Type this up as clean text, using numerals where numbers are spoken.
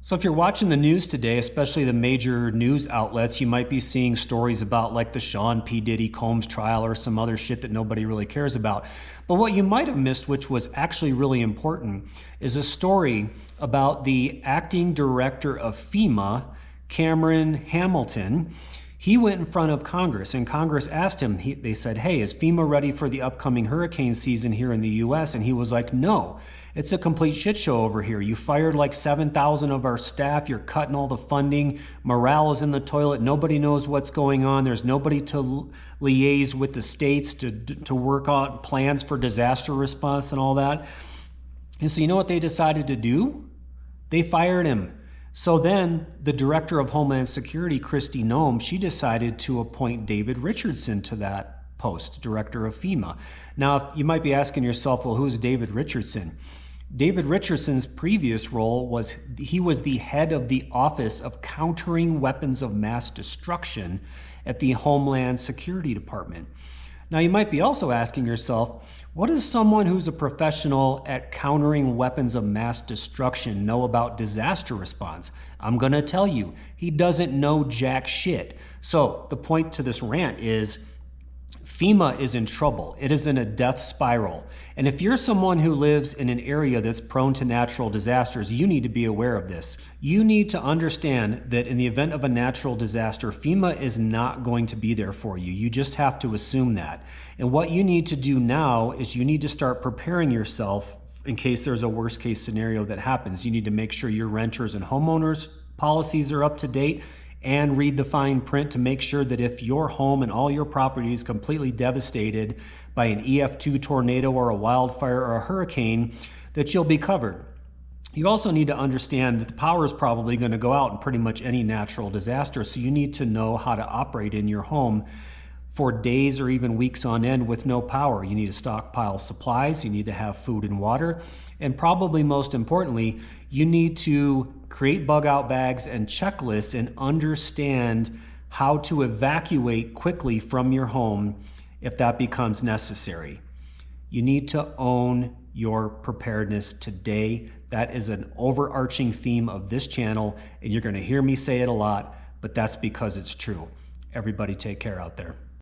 So if you're watching the news today, especially the major news outlets, you might be seeing stories about like the Sean P. Diddy Combs trial or some other shit that nobody really cares about. But what you might have missed, which was actually really important, is a story about the acting director of FEMA, Cameron Hamilton. He went in front of Congress, and Congress asked him, they said, hey, is FEMA ready for the upcoming hurricane season here in the US? And he was like, no, it's a complete shit show over here. You fired like 7,000 of our staff. You're cutting all the funding. Morale is in the toilet. Nobody knows what's going on. There's nobody to liaise with the states to work on plans for disaster response and all that. And so you know what they decided to do? They fired him. So then the director of Homeland Security, Kristi Noem, she decided to appoint David Richardson to that post, director of FEMA. Now, you might be asking yourself, well, who's David Richardson? David Richardson's previous role was he was the head of the Office of Countering Weapons of Mass Destruction at the Homeland Security Department. Now, you might be also asking yourself, what does someone who's a professional at countering weapons of mass destruction know about disaster response? I'm going to tell you, he doesn't know jack shit. So the point to this rant is FEMA is in trouble. It is in a death spiral. And if you're someone who lives in an area that's prone to natural disasters, you need to be aware of this. You need to understand that in the event of a natural disaster, FEMA is not going to be there for you. You just have to assume that. And what you need to do now is you need to start preparing yourself in case there's a worst case scenario that happens. You need to make sure your renters and homeowners policies are up to date, and read the fine print to make sure that if your home and all your property is completely devastated by an EF2 tornado or a wildfire or a hurricane, that you'll be covered. You also need to understand that the power is probably going to go out in pretty much any natural disaster, so you need to know how to operate in your home for days or even weeks on end with no power. You need to stockpile supplies, you need to have food and water, and probably most importantly, you need to create bug out bags and checklists and understand how to evacuate quickly from your home if that becomes necessary. You need to own your preparedness today. That is an overarching theme of this channel, and you're going to hear me say it a lot, but that's because it's true. Everybody take care out there.